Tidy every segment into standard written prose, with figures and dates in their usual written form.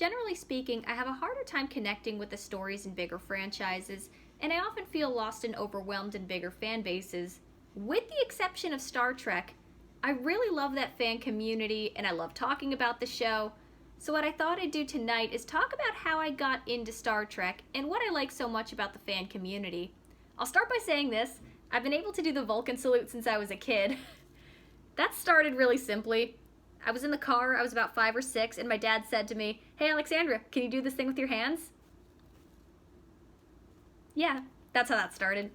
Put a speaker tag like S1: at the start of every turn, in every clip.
S1: generally speaking, I have a harder time connecting with the stories in bigger franchises, and I often feel lost and overwhelmed in bigger fan bases. With the exception of Star Trek, I really love that fan community and I love talking about the show. So what I thought I'd do tonight is talk about how I got into Star Trek and what I like so much about the fan community. I'll start by saying this. I've been able to do the Vulcan salute since I was a kid. That started really simply. I was in the car, I was about 5 or 6, and my dad said to me, "Hey Alexandra, can you do this thing with your hands?" Yeah, that's how that started.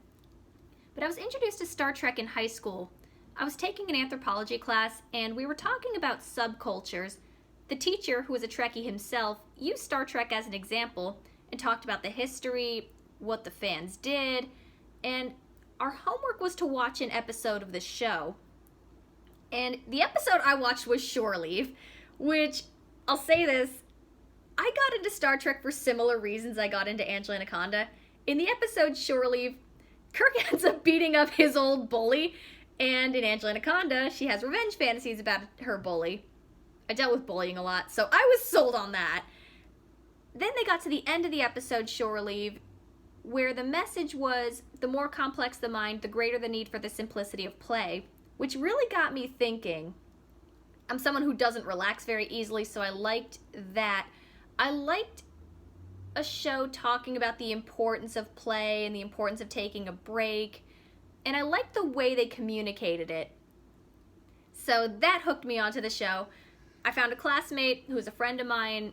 S1: But I was introduced to Star Trek in high school. I was taking an anthropology class, and we were talking about subcultures. The teacher, who was a Trekkie himself, used Star Trek as an example and talked about the history, what the fans did, and our homework was to watch an episode of the show. And the episode I watched was Shore Leave, which, I'll say this, I got into Star Trek for similar reasons I got into Angela Anaconda. In the episode Shore Leave, Kirk ends up beating up his old bully, and in Angela Anaconda, she has revenge fantasies about her bully. I dealt with bullying a lot, so I was sold on that. Then they got to the end of the episode Shore Leave, where the message was, the more complex the mind, the greater the need for the simplicity of play, which really got me thinking. I'm someone who doesn't relax very easily, so I liked that. I liked a show talking about the importance of play and the importance of taking a break, and I liked the way they communicated it. So that hooked me onto the show. I found a classmate who was a friend of mine,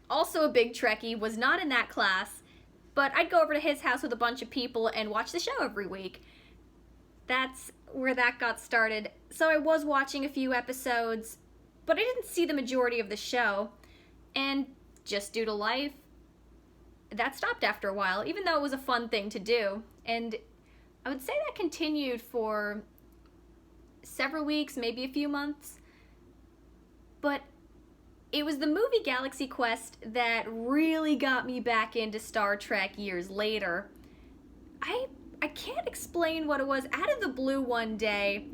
S1: also a big Trekkie, was not in that class, but I'd go over to his house with a bunch of people and watch the show every week. That's where that got started. So I was watching a few episodes, but I didn't see the majority of the show. And just due to life, that stopped after a while, even though it was a fun thing to do. And I would say that continued for several weeks, maybe a few months. But it was the movie Galaxy Quest that really got me back into Star Trek years later. I can't explain what it was. Out of the blue one day,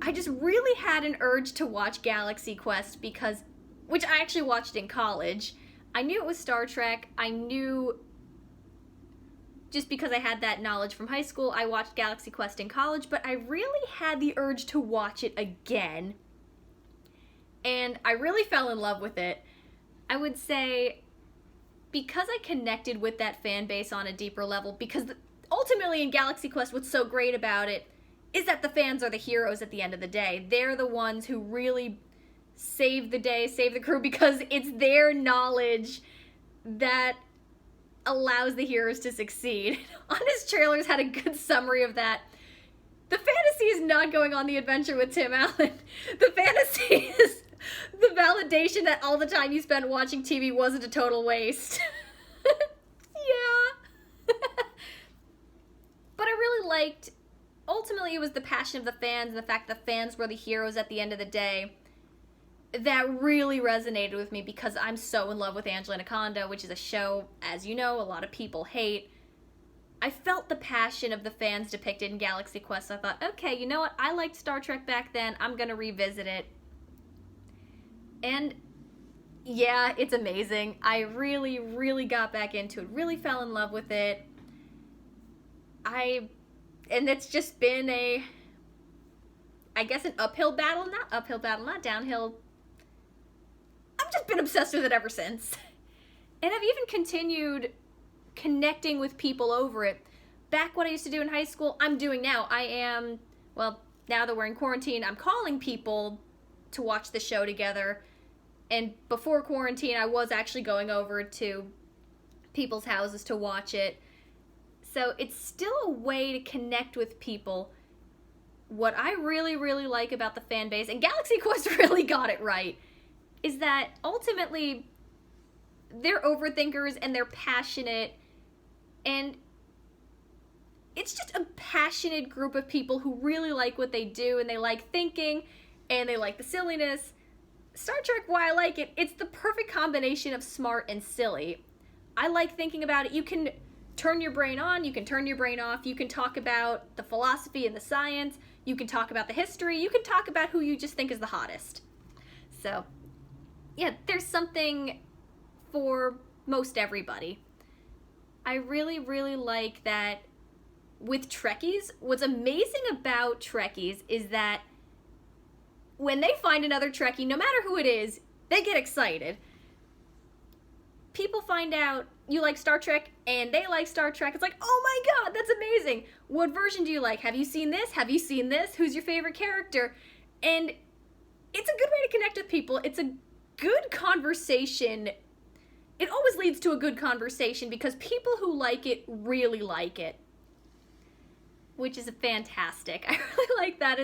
S1: I just really had an urge to watch Galaxy Quest which I actually watched in college. I knew it was Star Trek. I knew, just because I had that knowledge from high school, I watched Galaxy Quest in college, but I really had the urge to watch it again. And I really fell in love with it. I would say, because I connected with that fan base on a deeper level, because ultimately in Galaxy Quest, what's so great about it is that the fans are the heroes at the end of the day. They're the ones who really save the day, save the crew, because it's their knowledge that allows the heroes to succeed. Honest Trailers had a good summary of that. The fantasy is not going on the adventure with Tim Allen. The fantasy is the validation that all the time you spent watching TV wasn't a total waste. Yeah. But I really liked, ultimately it was the passion of the fans and the fact that the fans were the heroes at the end of the day that really resonated with me, because I'm so in love with Angela Anaconda, which is a show, as you know, a lot of people hate. I felt the passion of the fans depicted in Galaxy Quest, so I thought, okay, you know what, I liked Star Trek back then, I'm gonna revisit it. And yeah, it's amazing. I really, really got back into it, really fell in love with it. And it's just been an uphill battle, not downhill. I've just been obsessed with it ever since. And I've even continued connecting with people over it. Back what I used to do in high school, I'm doing now. Now that we're in quarantine, I'm calling people to watch the show together. And before quarantine, I was actually going over to people's houses to watch it. So it's still a way to connect with people. What I really, really like about the fan base, and Galaxy Quest really got it right, is that ultimately they're overthinkers and they're passionate, and it's just a passionate group of people who really like what they do, and they like thinking, and they like the silliness. Star Trek, why I like it, it's the perfect combination of smart and silly. I like thinking about it. You can turn your brain on, you can turn your brain off, you can talk about the philosophy and the science, you can talk about the history, you can talk about who you just think is the hottest. So, yeah, there's something for most everybody. I really, really like that with Trekkies. What's amazing about Trekkies is that when they find another Trekkie, no matter who it is, they get excited. People find out you like Star Trek and they like Star Trek. It's like, oh my god, that's amazing. What version do you like? Have you seen this? Have you seen this? Who's your favorite character? And it's a good way to connect with people. It's a good conversation. It always leads to a good conversation because people who like it really like it, which is fantastic. I really like that.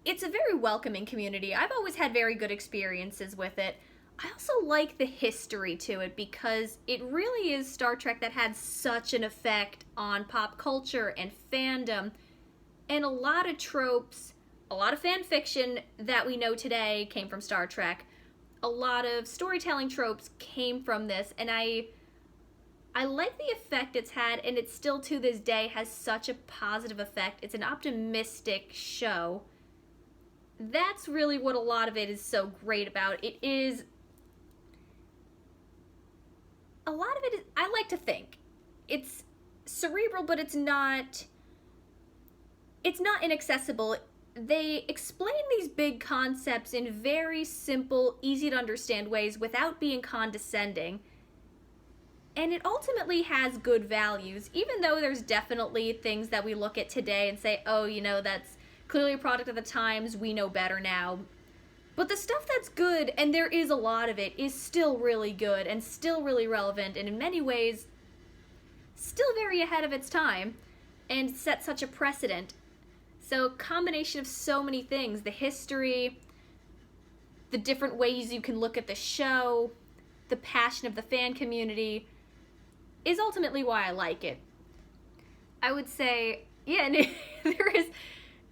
S1: It's a very welcoming community. I've always had very good experiences with it. I also like the history to it because it really is Star Trek that had such an effect on pop culture and fandom, and a lot of tropes, a lot of fan fiction that we know today came from Star Trek. A lot of storytelling tropes came from this, and I like the effect it's had, and it still to this day has such a positive effect. It's an optimistic show. That's really what a lot of it is so great about. It is... A lot of it is, I like to think, it's cerebral, but it's not inaccessible. They explain these big concepts in very simple, easy to understand ways without being condescending. And it ultimately has good values, even though there's definitely things that we look at today and say, oh, you know, that's clearly a product of the times, we know better now. But the stuff that's good, and there is a lot of it, is still really good and still really relevant, and in many ways, still very ahead of its time, and set such a precedent. So, a combination of so many things, the history, the different ways you can look at the show, the passion of the fan community, is ultimately why I like it. I would say, yeah, and it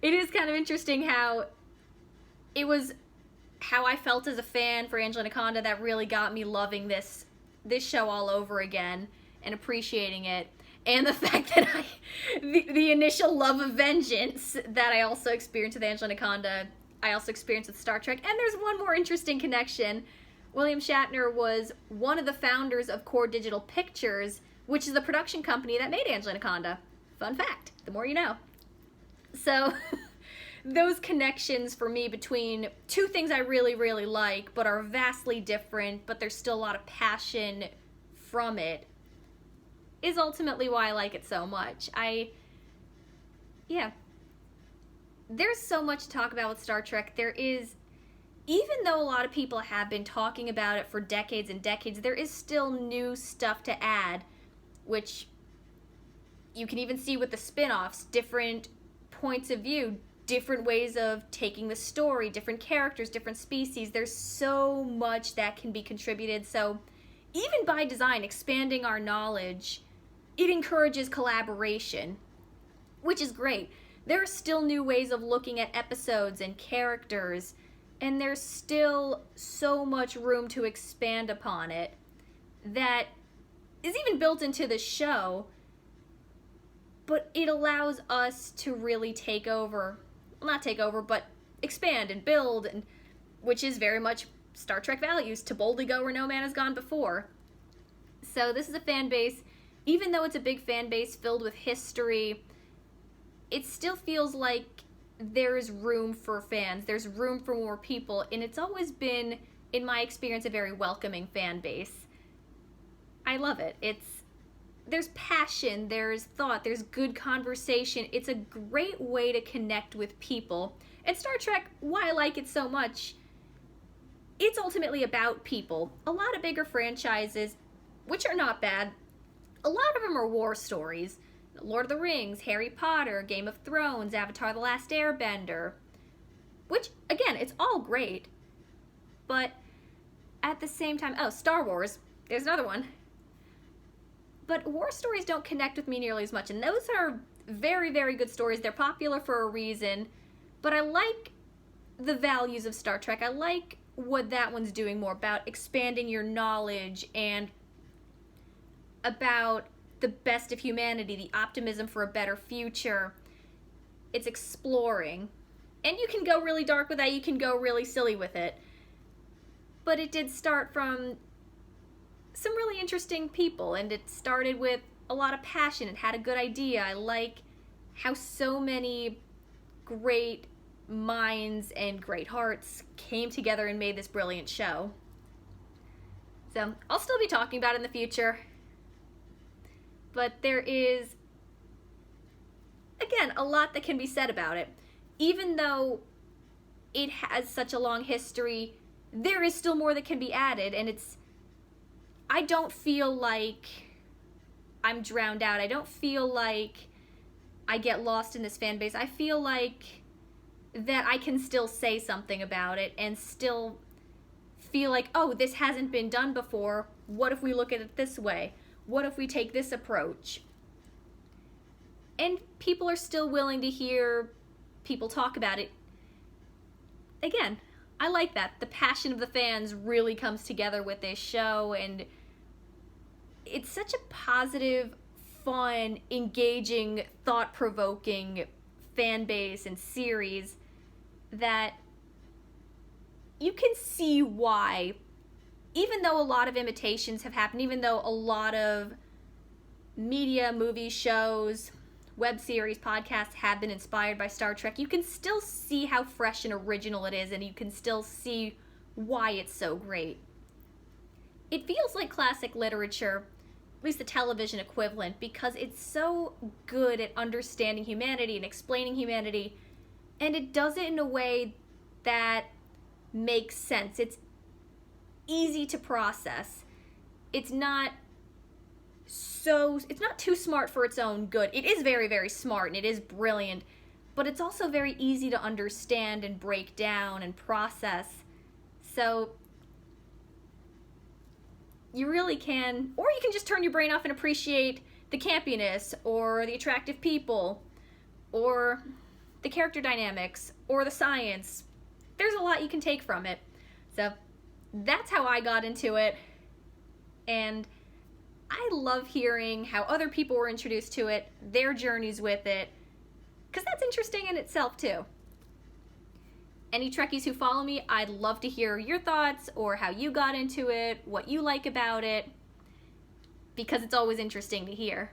S1: is kind of interesting how it was how I felt as a fan for Angela Anaconda that really got me loving this show all over again and appreciating it. And the fact that the initial love of vengeance that I also experienced with Angela Anaconda, I also experienced with Star Trek. And there's one more interesting connection. William Shatner was one of the founders of Core Digital Pictures, which is the production company that made Angela Anaconda. Fun fact, the more you know. So... those connections for me between two things I really, really like, but are vastly different, but there's still a lot of passion from it, is ultimately why I like it so much. There's so much to talk about with Star Trek. There is, even though a lot of people have been talking about it for decades and decades, there is still new stuff to add, which you can even see with the spin-offs, different points of view, different ways of taking the story, different characters, different species. There's so much that can be contributed. So even by design, expanding our knowledge, it encourages collaboration, which is great. There are still new ways of looking at episodes and characters, and there's still so much room to expand upon it that is even built into the show, but it allows us to really but expand and build, and which is very much Star Trek values, to boldly go where no man has gone before. So this is a fan base, even though it's a big fan base filled with history, it still feels like there's room for fans, there's room for more people, and it's always been, in my experience, a very welcoming fan base. I love it. There's passion, there's thought, there's good conversation. It's a great way to connect with people. And Star Trek, why I like it so much, it's ultimately about people. A lot of bigger franchises, which are not bad, a lot of them are war stories. Lord of the Rings, Harry Potter, Game of Thrones, Avatar: The Last Airbender, which, again, it's all great. But at the same time, Star Wars, there's another one. But war stories don't connect with me nearly as much, and those are very, very good stories. They're popular for a reason, but I like the values of Star Trek. I like what that one's doing more about, expanding your knowledge and about the best of humanity, the optimism for a better future. It's exploring. And you can go really dark with that, you can go really silly with it. but it did start from some really interesting people, and it started with a lot of passion. It had a good idea. I like how so many great minds and great hearts came together and made this brilliant show. So I'll still be talking about it in the future, but there is, again, a lot that can be said about it. Even though it has such a long history, there is still more that can be added, and I don't feel like I'm drowned out. I don't feel like I get lost in this fan base. I feel like that I can still say something about it and still feel like, oh, this hasn't been done before. What if we look at it this way? What if we take this approach? And people are still willing to hear people talk about it. Again, I like that. The passion of the fans really comes together with this show, and it's such a positive, fun, engaging, thought-provoking fan base and series that you can see why, even though a lot of imitations have happened, even though a lot of media, movies, shows, web series, podcasts have been inspired by Star Trek, you can still see how fresh and original it is, and you can still see why it's so great. It feels like classic literature, at least the television equivalent, because it's so good at understanding humanity and explaining humanity, and it does it in a way that makes sense. It's easy to process. It's not too smart for its own good. It is very, very smart, and it is brilliant, but it's also very easy to understand and break down and process. So you really can, or you can just turn your brain off and appreciate the campiness, or the attractive people, or the character dynamics, or the science. There's a lot you can take from it. So that's how I got into it, and I love hearing how other people were introduced to it, their journeys with it, because that's interesting in itself too. Any Trekkies who follow me, I'd love to hear your thoughts or how you got into it, what you like about it, because it's always interesting to hear.